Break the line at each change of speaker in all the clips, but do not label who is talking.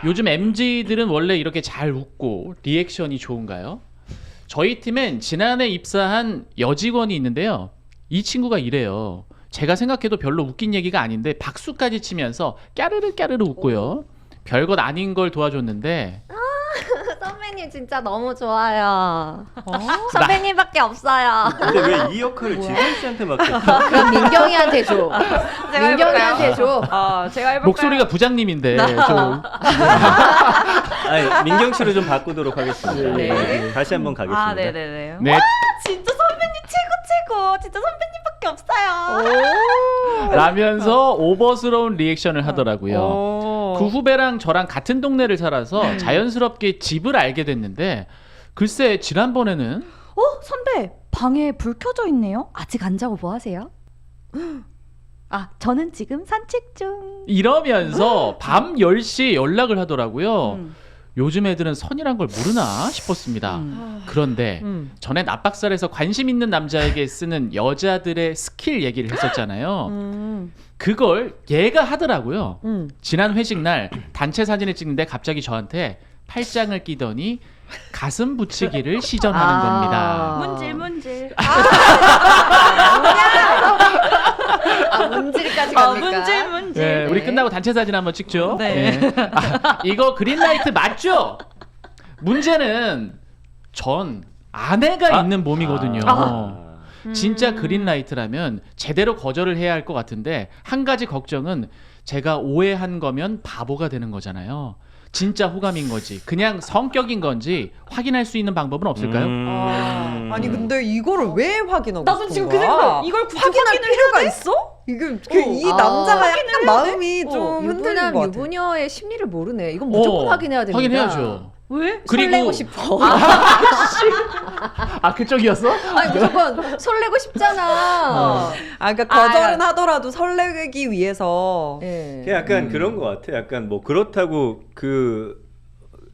요즘 MZ들은 원래 이렇게 잘 웃고 리액션이 좋은가요? 저희 팀엔 지난해 입사한 여직원이 있는데요. 이 친구가 이래요. 제가 생각해도 별로 웃긴 얘기가 아닌데 박수까지 치면서 까르르 까르르 웃고요. 별것 아닌 걸 도와줬는데
선배님 진짜 너무 좋아요. 선배님밖에 없어요.
근데 왜 이 역할을 지건 씨한테 맡겼어?
그럼 민경이한테 줘.
제가
민경이한테 줘.
제가 해볼까요?
목소리가 부장님인데 좀
아니 민경 씨로 좀 바꾸도록 하겠습니다.
네.
네. 다시 한번 가겠습니다.
아, 네네네.
네,
진짜 선배님 최고. 진짜 선배님밖에 없어요.
라면서 오버스러운 리액션을 하더라고요.
오.
그 후배랑 저랑 같은 동네를 살아서 자연스럽게 집을 알게 됐는데 글쎄 지난번에는
선배 방에 불 켜져 있네요. 아직 안 자고 뭐 하세요? 아 저는 지금 산책 중.
이러면서 밤 10시에 연락을 하더라고요.
음.
요즘 애들은 선이란 걸 모르나 싶었습니다. 그런데 전에 납박살에서 관심 있는 남자에게 쓰는 여자들의 스킬 얘기를 했었잖아요. 그걸 얘가 하더라고요. 지난 회식 날 단체 사진을 찍는데 갑자기 저한테 팔짱을 끼더니 가슴 붙이기를 시전하는 겁니다.
문질.
문질까지 갑니까?
문질.
네, 우리 끝나고 단체 사진 한번 찍죠.
네.
이거 그린라이트 맞죠? 문제는 전 아내가 있는 몸이거든요. 진짜 그린라이트라면 제대로 거절을 해야 할 것 같은데 한 가지 걱정은 제가 오해한 거면 바보가 되는 거잖아요. 진짜 호감인 거지 그냥 성격인 건지 확인할 수 있는 방법은 없을까요?
아니 근데 이거를 왜 확인하고
나도
싶은
지금 그
거야?
생각. 이걸 굳이
확인할
확인을
필요가
해야 돼?
있어? 이 남자가 약간 마음이 좀 흔들린
유부남
것 같아.
유부녀의 심리를 모르네. 이건 무조건 확인해야 됩니다.
확인해야죠.
왜?
그리고
설레고 싶어.
그쪽이었어?
아니 무조건 설레고 싶잖아.
그러니까 거절은 하더라도 설레기 위해서.
예.
약간 그런 것 같아. 약간 뭐 그렇다고 그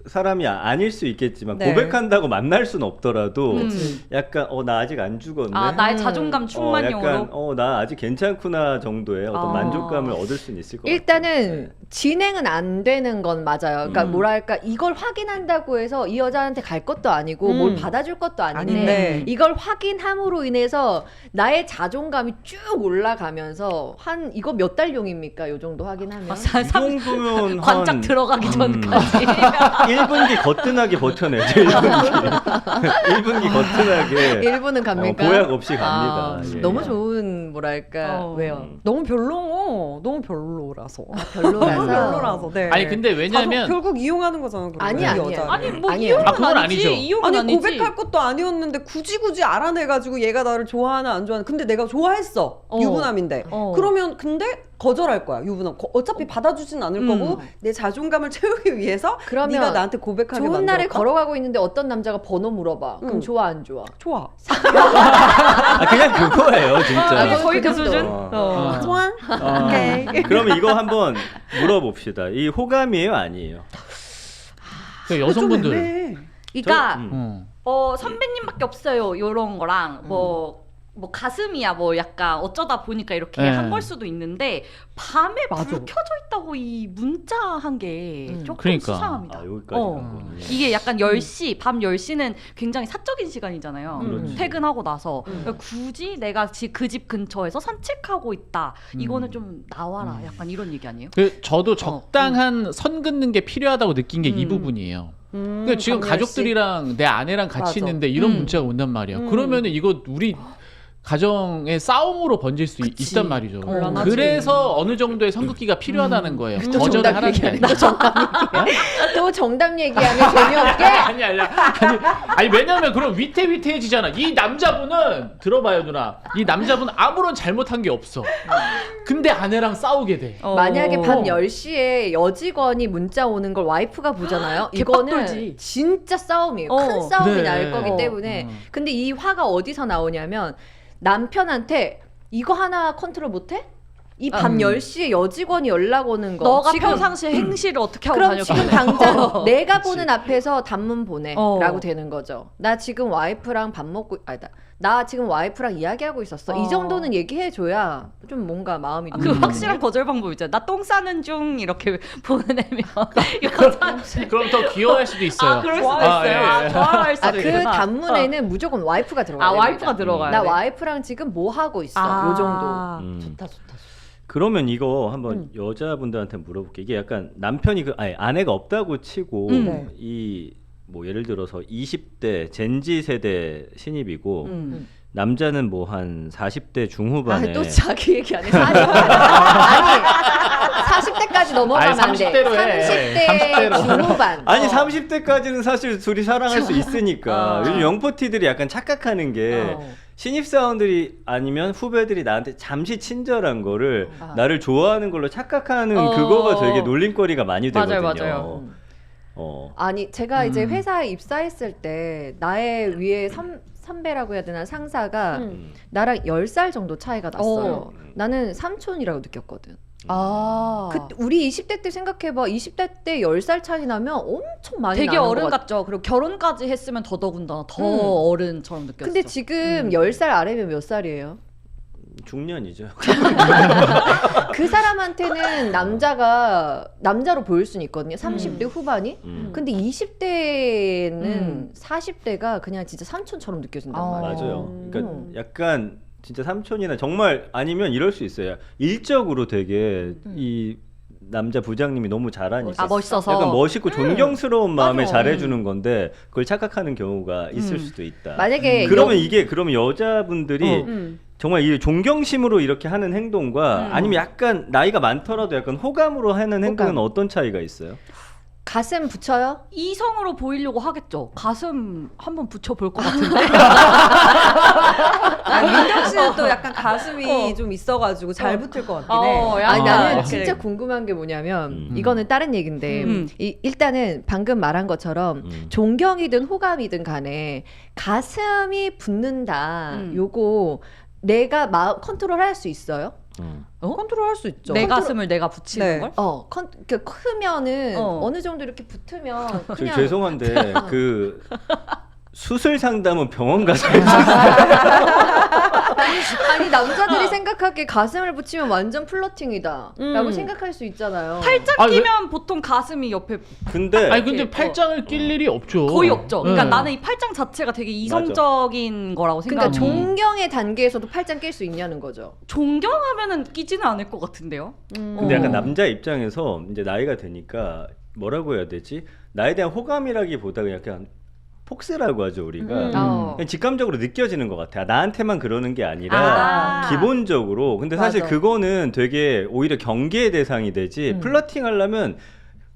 사람이 아닐 수 있겠지만
네.
고백한다고 만날 수는 없더라도
그치.
약간 나 아직 안 죽었네.
나의 자존감 충만용으로.
약간 나 아직 괜찮구나 정도의 어떤 만족감을 얻을 수는 있을 것 같아.
일단은 진행은 안 되는 건 맞아요. 그러니까 뭐랄까 이걸 확인한다고 해서 이 여자한테 갈 것도 아니고 뭘 받아줄 것도 아닌데
아닌데.
이걸 확인함으로 인해서 나의 자존감이 쭉 올라가면서 한 이거 몇 달용입니까? 요 정도 확인하면
이 정도면
관짝
한
들어가기 전까지.
1분기 거뜬하게 버텨내죠. 1분기 거뜬하게
1분은 갑니까?
보약 없이 갑니다. 예.
너무 좋은 뭐랄까 왜요?
너무 너무 별로라서.
별로라서.
네.
아니 근데 왜냐면
결국 이용하는 거잖아. 그러면
아니야,
이
아니야.
여자를.
아니 뭐
아니에요.
이용은
그건
아니지.
아니죠.
이용은
아니
아니지.
고백할 것도 아니었는데 굳이 알아내가지고 얘가 나를 좋아하나 안 좋아하나 근데 내가 좋아했어 유부남인데 그러면 근데 거절할 거야 유부남 어차피 받아주진 않을 거고 내 자존감을 채우기 위해서
그러면
네가 나한테 고백하게
좋은 날에
만들었다?
걸어가고 있는데 어떤 남자가 번호 물어봐. 그럼 좋아 안 좋아?
좋아
그냥 그거예요, 진짜.
그건
거의 그
정도.
수준?
좋아 오케이
그러면 이거 한번 물어봅시다. 이 호감이에요, 아니에요?
그 여성분들
좀 애매해.
그러니까
선배님밖에 없어요. 요런 거랑 뭐 가슴이야 뭐 약간 어쩌다 보니까 이렇게
네.
한 걸 수도 있는데 밤에
맞아.
불 켜져 있다고 이 문자 한 게 조금
그러니까.
수상합니다.
여기까지 간 거군요.
이게 약간 10시, 밤 10시는 굉장히 사적인 시간이잖아요.
그렇지.
퇴근하고 나서. 그러니까 굳이 내가 그 집 근처에서 산책하고 있다. 이거는 좀 나와라. 약간 이런 얘기 아니에요?
저도 적당한 선 긋는 게 필요하다고 느낀 게 이 부분이에요. 그러니까 지금
밤 10시.
가족들이랑 내 아내랑 같이
맞아.
있는데 이런 문자가 온단 말이야. 그러면은 이거 우리 가정의 싸움으로 번질 수 있단 말이죠.
곤란하지.
그래서 어느 정도의 선긋기가 필요하다는 거예요. 거절을 하라는 게 아니라.
또 정답 얘기하면 재미없게.
아니 왜냐면 그럼 위태위태해지잖아. 이 남자분은 들어봐요 누나. 이 남자분 아무런 잘못한 게 없어. 근데 아내랑 싸우게 돼.
만약에 밤 10시에 여직원이 문자 오는 걸 와이프가 보잖아요. 이거는
개빡돌지.
진짜 싸움이에요. 큰 싸움이
그래.
날 거기 때문에. 근데 이 화가 어디서 나오냐면 남편한테 이거 하나 컨트롤 못해? 이 밤 10시에 여직원이 연락 오는 거.
너가
지금
평상시에 행시를 어떻게 하고
그럼
다녔고
지금 당장 내가 보는 앞에서 단문 보내
어.
라고 되는 거죠. 나 지금 와이프랑 밥 먹고 아니다. 나 지금 와이프랑 이야기하고 있었어. 이 정도는 얘기해줘야 좀 뭔가 마음이
그 확실한 거절 방법 있잖아. 나 똥 싸는 중 이렇게 보내면 여자한테
그럼 더 귀여워할 수도 있어요.
아, 그럴 수도
좋아했어요.
있어요.
아, 예.
좋아할 수도
그
있구나.
단문에는 무조건 와이프가 들어가야 됩니다.
와이프가 들어가야
나
돼.
와이프랑 지금 뭐 하고 있어. 요 정도.
좋다 좋다.
그러면 이거 한번 여자분들한테 물어볼게. 이게 약간 남편이 아니 아내가 없다고 치고
네.
이 뭐 예를 들어서 20대 젠지 세대 신입이고 남자는 뭐 한 40대 중후반에
또 자기 얘기 안 해. 40대. 아니 40대까지 넘어가면
아니,
안 돼.
30대로 해.
30대
30대로.
중후반.
아니 30대까지는 사실 둘이 사랑할 수 있으니까 요즘 영포티들이 약간 착각하는 게 신입사원들이 아니면 후배들이 나한테 잠시 친절한 거를 나를 좋아하는 걸로 착각하는 그거가 되게 놀림거리가 많이 되거든요.
맞아요.
아니 제가 이제 회사에 입사했을 때 나의 위에 선배라고 해야 되나 상사가 나랑 10살 정도 차이가 났어요. 나는 삼촌이라고 느꼈거든. 우리 20대 때 생각해봐. 20대 때 10살 차이 나면 엄청 많이
되게
나는
어른
것 같아.
같죠. 그리고 결혼까지 했으면 더더군다나 더 어른처럼 느꼈어.
근데 지금 10살 아래면 몇 살이에요?
중년이죠.
그 사람한테는 남자로 보일 수는 있거든요. 30대 후반이. 근데 20대는 40대가 그냥 진짜 삼촌처럼 느껴진단 말이에요.
맞아요. 그러니까 약간 진짜 삼촌이나 정말 아니면 이럴 수 있어요. 일적으로 되게 이 남자 부장님이 너무 잘하니까
멋있어서
약간 멋있고 존경스러운 마음에
맞아.
잘해주는 건데 그걸 착각하는 경우가 있을 수도 있다.
만약에
그러면 여자분들이 정말 이 존경심으로 이렇게 하는 행동과 아니면 약간 나이가 많더라도 약간 호감으로 하는 행동은 어떤 차이가 있어요?
가슴 붙여요?
이성으로 보이려고 하겠죠. 가슴 한번 붙여볼 것 같은데.
민경 씨는 또 약간 가슴이 좀 있어가지고 잘 붙을 것 같긴 해.
아니 나는
그래.
진짜 궁금한 게 뭐냐면 이거는 다른 얘기인데 일단은 방금 말한 것처럼 존경이든 호감이든 간에 가슴이 붙는다. 요거 내가 마음 컨트롤할 수 있어요?
컨트롤할 수 있죠.
내 가슴을 내가 붙이는
네.
걸?
크면은 어느 정도 이렇게 붙으면
저
그냥
죄송한데 그 수술 상담은 병원 가서 해주세요.
아니 남자들이 생각하기에 가슴을 붙이면 완전 플러팅이다라고 생각할 수 있잖아요.
팔짱
아, 왜-
끼면 보통 가슴이 옆에
근데
아니 근데 팔짱을 낄 일이 없죠.
거의 없죠. 그러니까
네.
나는 이 팔짱 자체가 되게 이성적인 거라고
그러니까
생각해.
존경의 단계에서도 팔짱 낄 수 있냐는 거죠.
존경하면은 끼지는 않을 것 같은데요.
근데 약간 남자 입장에서 이제 나이가 되니까 뭐라고 해야 되지? 나에 대한 호감이라기보다 그냥 폭스라고 하죠 우리가. 그냥 직감적으로 느껴지는 것 같아. 나한테만 그러는 게 아니라 기본적으로. 근데 사실
맞아.
그거는 되게 오히려 경계의 대상이 되지. 플러팅 하려면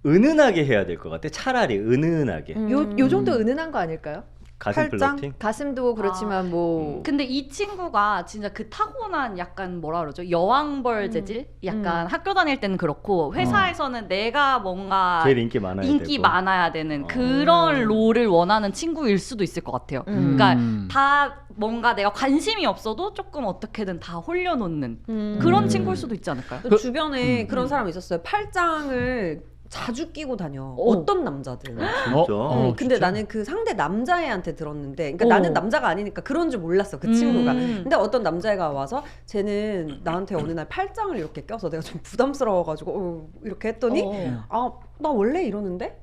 은은하게 해야 될 것 같아. 차라리 은은하게.
요 정도 은은한 거 아닐까요?
가슴
팔짱?
플러팅.
가슴도 그렇지만 뭐
근데 이 친구가 진짜 그 타고난 약간 뭐라 그러죠? 여왕벌 재질? 약간 학교 다닐 때는 그렇고 회사에서는 내가 뭔가
제일 인기 많아야
인기
되고.
많아야 되는 그런 롤을 원하는 친구일 수도 있을 것 같아요. 그러니까 다 뭔가 내가 관심이 없어도 조금 어떻게든 다 홀려놓는 그런 친구일 수도 있지 않을까요?
또 주변에 그런 사람이 있었어요. 팔짱을 자주 끼고 다녀. 어떤 남자들은.
진짜.
근데
진짜?
나는 그 상대 남자애한테 들었는데, 그러니까 나는 남자가 아니니까 그런 줄 몰랐어 그 친구가. 근데 어떤 남자애가 와서 쟤는 나한테 어느 날 팔짱을 이렇게 껴서 내가 좀 부담스러워가지고 이렇게 했더니 아 나 원래 이러는데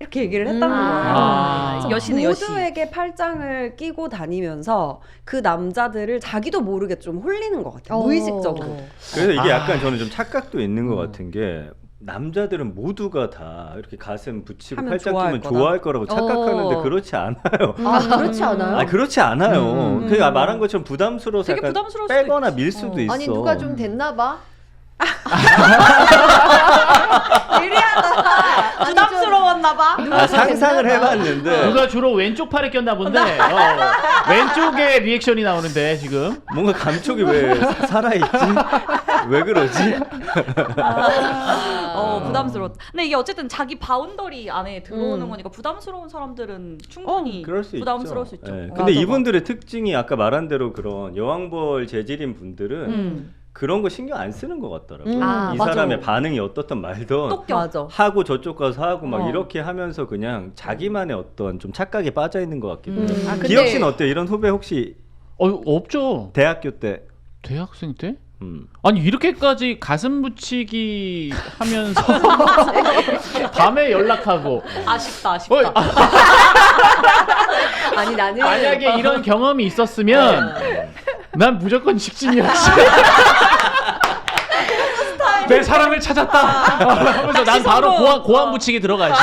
이렇게 얘기를 했다는 거예요. 그래서
여신은 여신.
모두에게 팔짱을 끼고 다니면서 그 남자들을 자기도 모르게 좀 홀리는 것 같아요. 무의식적으로.
그래서 이게 약간 저는 좀 착각도 있는 것 같은 게 남자들은 모두가 다 이렇게 가슴 붙이고
하면
팔짱
좋아할
끼면
거다.
좋아할 거라고 착각하는데 그렇지 않아요.
그렇지 않아요?
그렇지 않아요. 그러니까 말한 것처럼 부담스러워서
되게
약간
부담스러울 수도
빼거나
있지.
밀 수도 있어.
아니 누가 좀 됐나 봐.
부담스러웠나 봐.
상상을 해봤는데
누가 주로 왼쪽 팔에 꼈나 본데 왼쪽에 리액션이 나오는데 지금
뭔가 감촉이 왜 살아있지? 왜 그러지?
부담스러웠다. 근데 이게 어쨌든 자기 바운더리 안에 들어오는 거니까 부담스러운 사람들은 충분히
그럴 수
부담스러울
있죠.
수 있죠.
네. 근데 이분들의 특징이 아까 말한 대로 그런 여왕벌 재질인 분들은 그런 거 신경 안 쓰는 것 같더라고요. 이
맞아.
사람의 반응이 어떻든 말든
똑겨.
맞아.
하고 저쪽 가서 하고 막 이렇게 하면서 그냥 자기만의 어떤 좀 착각에 빠져 있는 것 같기도 해요.
근데-
기혁 씨는 어때요? 이런 후배 혹시
없죠.
대학교 때.
대학생 때? 아니 이렇게까지 가슴 붙이기 하면서 밤에 연락하고
아쉽다.
아니 나는
만약에 이런 경험이 있었으면 난 무조건 직진이었지. 내 사랑을 찾았다 하면서 난 바로 고함 붙이기 들어가지.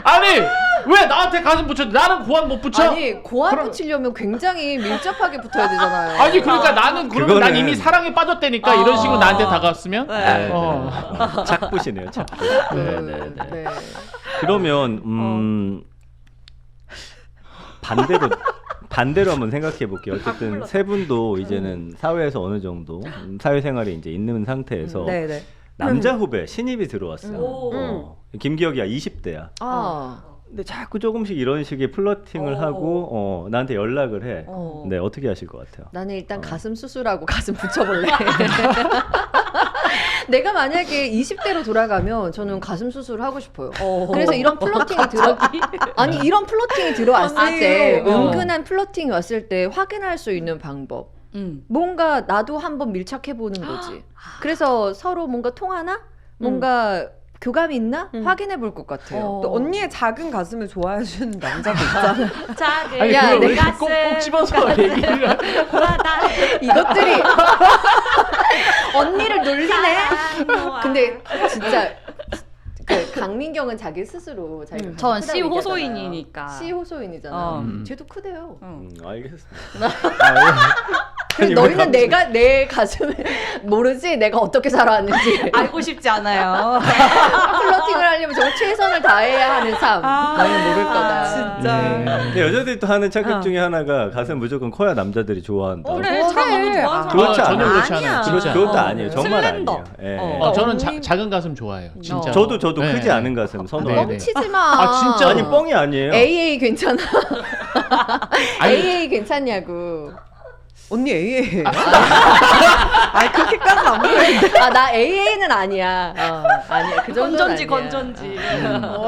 아니 왜 나한테 가슴 붙여? 나는 고함 못 붙여?
아니 고함 붙이려면 굉장히 밀접하게 붙어야 되잖아요.
아니 그러니까 나는 그러면 난 이미 사랑에 빠졌다니까 이런 식으로 나한테 다가왔으면
네. 착붙이네요. 착붙.
네.
그러면 반대로 한번 생각해 볼게요. 어쨌든 세 분도 이제는 사회에서 어느 정도 사회생활에 이제 있는 상태에서
네네.
남자 후배 신입이 들어왔어요. 김기혁이야 20대야. 근데 자꾸 조금씩 이런 식의 플러팅을 하고 나한테 연락을 해. 네, 어떻게 하실 것 같아요?
나는 일단 가슴 수술하고 가슴 붙여볼래. 내가 만약에 20대로 돌아가면 저는 가슴 수술을 하고 싶어요. 그래서 이런 플러팅이 이런 플러팅이 들어왔을 때 은근한 플러팅이 왔을 때 확인할 수 있는 방법. 뭔가 나도 한번 밀착해 보는 거지. 그래서 서로 뭔가 통하나? 뭔가 교감이 있나? 확인해 볼 것 같아요.
또 언니의 작은 가슴을 좋아해 주는 남자도 있잖아.
작은
아니
야,
그걸 왜
가슴.
꼭 집어서 얘기를
이것들이 언니를 놀리네. 근데 진짜 그 강민경은 자기 스스로 자기가
전
크다고
시
얘기하잖아요.
호소인이니까.
시 호소인이잖아. 쟤도 크대요.
알겠습니다.
그래서 너희는 내 가슴을 모르지 내가 어떻게 살아왔는지.
알고 싶지 않아요.
플러팅을 하려면 정말 최선을 다해야 하는 삶. 너희는 모를 거다.
진짜.
근데 여자들이 또 하는 착각 중에 하나가 가슴 무조건 커야 남자들이 좋아한다.
그래, 잘 너무 좋아하는
그렇지
전혀
않아요.
그렇지 않아요. 진짜.
그것도 아니에요. 정말
슬렌더.
아니에요. 예.
저는 작은 가슴 좋아해요. 진짜.
저도
네.
크지 않은 가슴 선호해요.
네.
뻥치지 마.
아, 진짜?
아니 뻥이 아니에요.
AA 괜찮아.
아니,
AA 괜찮냐고.
언니 AA. 아니 그렇게까지 안 보이는데.
나 AA는 아니야. 아니야. 그 정도는 아니야.
건전지.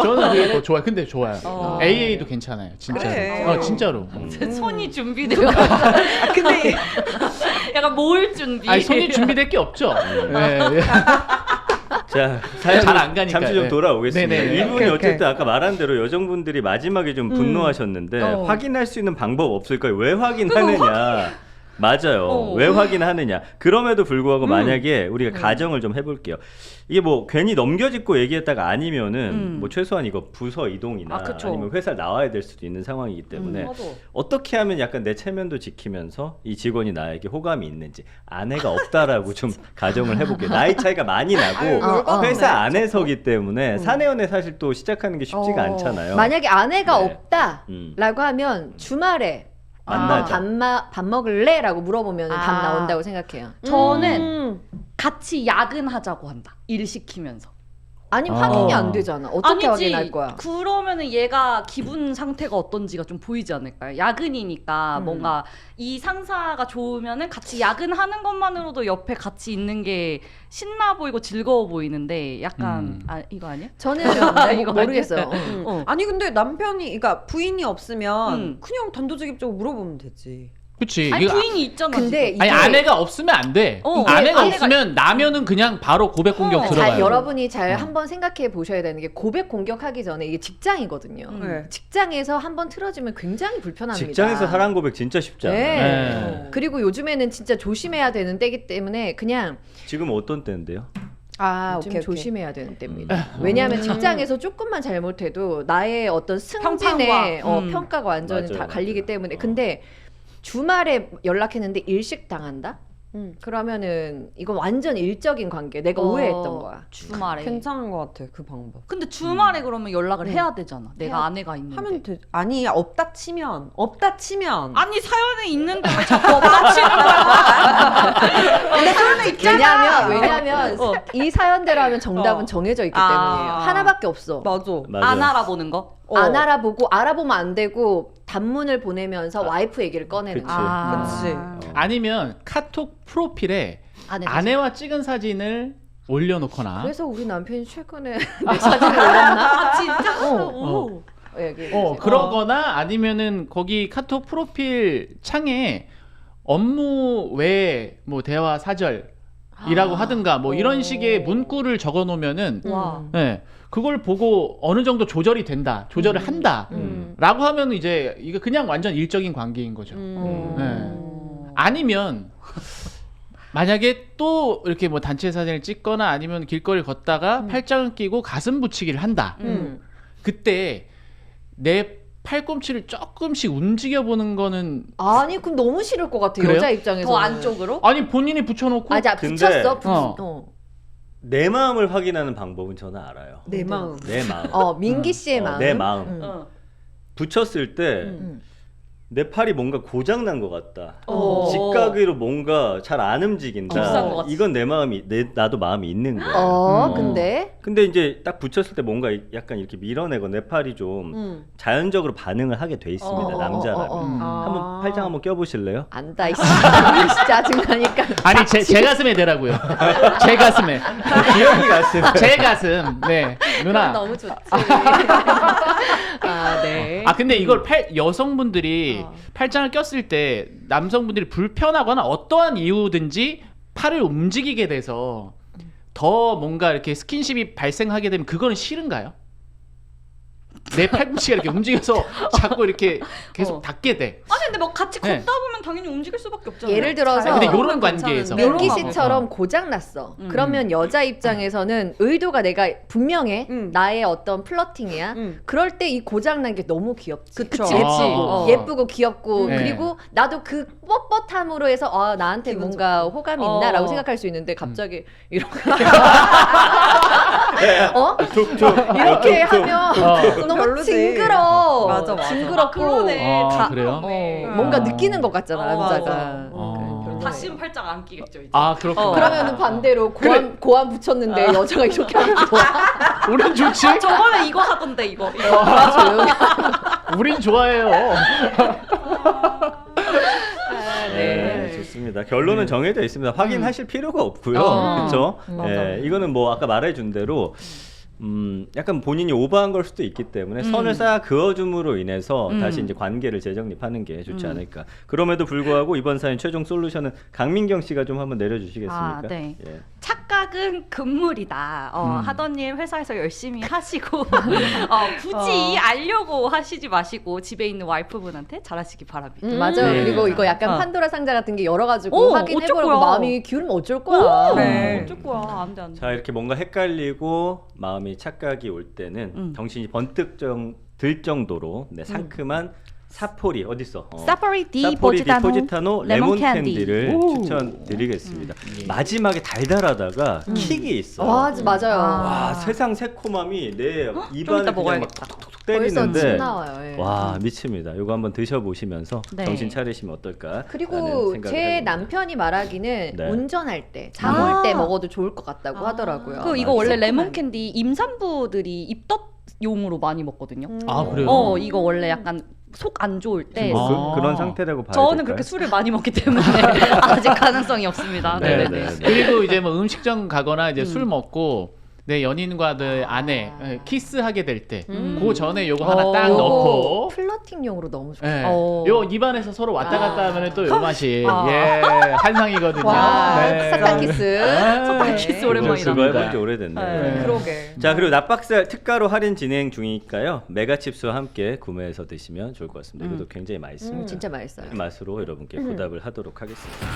저는 그게 더 좋아요. 근데 좋아요. AA도 괜찮아요. 진짜로.
그래.
진짜로.
손이 준비되어.
근데
약간 모을 준비.
아니 손이 준비될 게 없죠. 네.
자, 사연
잘안 가니까.
잠시 좀
네.
돌아오겠습니다.
네네.
이분이 어쨌든 아까 말한 대로 여성분들이 마지막에 좀 분노하셨는데 확인할 수 있는 방법 없을까요? 왜 확인하느냐? 맞아요. 왜 확인하느냐? 그럼에도 불구하고 만약에 우리가 가정을 좀 해볼게요. 이게 뭐 괜히 넘겨짚고 얘기했다가 아니면은 뭐 최소한 이거 부서 이동이나 아니면 회사를 나와야 될 수도 있는 상황이기 때문에 어떻게 하면 약간 내 체면도 지키면서 이 직원이 나에게 호감이 있는지 아내가 없다라고 좀 가정을 해볼게요. 나이 차이가 많이 나고 회사 안에서기 때문에 사내연애 사실 또 시작하는 게 쉽지가 않잖아요.
만약에 아내가
네.
없다라고 하면 주말에
만나자.
밥 먹을래? 라고 물어보면 답 나온다고 생각해요.
저는 같이 야근하자고 한다. 일 시키면서.
아니 확인이 안 되잖아. 어떻게
아니지.
확인할 거야?
그러면은 얘가 기분 상태가 어떤지가 좀 보이지 않을까요? 야근이니까 뭔가 이 상사가 좋으면은 같이 야근하는 것만으로도 옆에 같이 있는 게 신나 보이고 즐거워 보이는데 약간 이거 아니야?
저는
이거
모르겠어요.
아니 근데 남편이 그러니까 부인이 없으면 그냥 단도직입적으로 물어보면 되지.
그치.
아니 부인이 있잖아.
근데
지금.
아니 아내가 없으면 안 돼. 아내가 없으면 나면은 그냥 바로 고백 공격 들어가요.
여러분이 잘 한번 생각해 보셔야 되는 게 고백 공격하기 전에 이게 직장이거든요. 직장에서 한번 틀어지면 굉장히 불편합니다.
직장에서 사랑 고백 진짜 쉽지 않아요.
네.
그리고 요즘에는 진짜 조심해야 되는 때이기 때문에 그냥
지금 어떤 때인데요?
좀 조심해야 되는 때입니다. 왜냐하면 직장에서 조금만 잘못해도 나의 어떤 승진의 평가가 완전히 다 갈리기 때문에. 근데 주말에 연락했는데 일식 당한다? 그러면은 이건 완전 일적인 관계. 내가 오해했던 거야.
주말에.
괜찮은 것 같아 그 방법.
근데 주말에 그러면 연락을 해야 되잖아. 내가 아내가 있는데.
하면 돼. 아니 없다 치면.
아니 사연에 있는데 왜 자꾸 없다 치는 거야?
내 사연에 있잖아.
왜냐면 이 사연대로 하면 정답은 정해져 있기 때문이에요. 하나밖에 없어.
맞아.
안 알아보는 거?
안 알아보고 알아보면 안 되고 단문을 보내면서 와이프 얘기를 꺼내는
그치.
거야.
그치.
아니면 카톡 프로필에 아내와 찍은 사진을 올려놓거나.
그래서 우리 남편이 최근에 내 사진을 올렸나?
진짜?
얘기해
그러거나 아니면은 거기 카톡 프로필 창에 업무 외 뭐 대화 사절이라고 하든가 뭐 이런 식의 문구를 적어 놓으면은 네, 그걸 보고 어느 정도 조절이 된다, 조절을 한다 라고 하면 이제 이거 그냥 완전 일적인 관계인 거죠. 네. 아니면 만약에 또 이렇게 뭐 단체 사진을 찍거나 아니면 길거리 걷다가 팔짱을 끼고 가슴 붙이기를 한다. 그때 내 팔꿈치를 조금씩 움직여 보는 거는
아니 그럼 너무 싫을 것 같아.
그래요?
여자 입장에서
더 안쪽으로?
아니 본인이 붙여놓고
맞아
근데-
붙였어.
내 마음을 확인하는 방법은 저는 알아요.
내 마음.
내 마음.
민기 씨의 마음.
내 마음. 붙였을 때 내 팔이 뭔가 고장 난 것 같다. 직각으로 뭔가 잘 안 움직인다.
비싼 것 같지.
이건 내 마음이 나도 마음이 있는 거야. 근데 이제 딱 붙였을 때 뭔가 약간 이렇게 밀어내고 내 팔이 좀 자연적으로 반응을 하게 돼 있습니다. 남자라면. 한번 팔짱 한번 껴보실래요?
안다 이씨 짜증나니까.
아니 제 가슴에 대라고요. 제 가슴에.
기억이 갔어요.
제 가슴. 네 누나.
너무 좋지. 네.
아 근데 이걸 여성분들이 팔짱을 꼈을 때 남성분들이 불편하거나 어떠한 이유든지 팔을 움직이게 돼서 더 뭔가 이렇게 스킨십이 발생하게 되면 그거는 싫은가요? 내 팔꿈치가 이렇게 움직여서 자꾸 이렇게 계속 닿게 돼.
아니 근데 뭐 같이 걷다
네.
보면 당연히 움직일 수밖에 없잖아요.
예를 들어서
근데 요런 관계에서
민기
요런
씨처럼 고장 났어. 그러면 여자 입장에서는 의도가 내가 분명해. 나의 어떤 플러팅이야. 그럴 때 이 고장 난 게 너무 귀엽지.
그쵸.
예쁘고 예쁘고 귀엽고
네.
그리고 나도 그 뻣뻣함으로 해서 아 나한테 뭔가 호감이 있나라고 생각할 수 있는데 갑자기 이렇게 이렇게 하면 너무
별로지.
징그러.
맞아.
징그럽고
그러네. 다
그래요?
뭔가 느끼는 것 같잖아 남자가.
다시는 팔짱 안 끼겠죠 이제.
아 그렇구나.
그러면은 반대로 고안 붙였는데 여자가 이렇게 하면 좋아.
우린 좋지?
저번에 이거 하던데 이거.
조용히.
우린 좋아해요.
네, 좋습니다. 결론은 정해져 있습니다. 확인하실 필요가 없고요. 그렇죠? 예, 이거는 뭐 아까 말해준 대로 약간 본인이 오버한 걸 수도 있기 때문에 선을 쌓아 그어줌으로 인해서 다시 이제 관계를 재정립하는 게 좋지 않을까. 그럼에도 불구하고 이번 사연 최종 솔루션은 강민경 씨가 좀 한번 내려주시겠습니까?
아, 네.
예.
착각은 금물이다. 하던 일 회사에서 열심히 하시고 굳이 알려고 하시지 마시고 집에 있는 와이프분한테 잘하시기 바랍니다.
맞아요.
네.
그리고 이거 약간 판도라 상자 같은 게 열어가지고 확인해보려고
어쩔 거야.
마음이 기울면 어쩔 거야.
네.
어쩔 거야. 안 돼, 안 돼.
자, 이렇게 뭔가 헷갈리고 마음이 착각이 올 때는 정신이 번뜩 들 정도로 상큼한 사포리 어딨어?
사파리 디
사포리 디
포지타노
포지타노 레몬 캔디를 추천드리겠습니다. 마지막에 달달하다가 킥이 있어.
맞아요.
와, 세상 새콤함이 내 입안에
이따
그냥 막
먹어야겠다.
톡톡톡
벌써 침
때리는데
나와요. 예.
와, 미칩니다. 이거 한번 드셔보시면서
네.
정신 차리시면 어떨까?
그리고 제 남편이 말하기는
네.
운전할 때, 장 올 때 먹어도 좋을 것 같다고 하더라고요.
그 이거 원래
새콤한.
레몬 캔디 임산부들이 입덧용으로 많이 먹거든요.
아 그래요?
이거 원래 약간 속 안 좋을 때
그런 상태라고 봐야
저는
될까요?
그렇게 술을 많이 먹기 때문에 아직 가능성이 없습니다.
네,
네,
네, 네.
그리고 이제 뭐 음식점 가거나 이제 술 먹고 내 연인과 내 아내 키스하게 될 때 그 전에 요거 하나 딱
요거
넣고
플러팅용으로 너무 좋아.
예.
어.
요 입안에서 서로 왔다 갔다 하면은 또 요 맛이 예 한상이거든요.
와,
네.
사탕 키스.
사탕 키스 오랜만이다.
그거 해본 지 오래됐네.
네.
그러게.
자, 그리고 납박살 특가로 할인 진행 중이니까요. 메가칩스와 함께 구매해서 드시면 좋을 것 같습니다. 이것도 굉장히 맛있습니다.
진짜 맛있어요.
그 맛으로 여러분께 보답을 하도록 하겠습니다.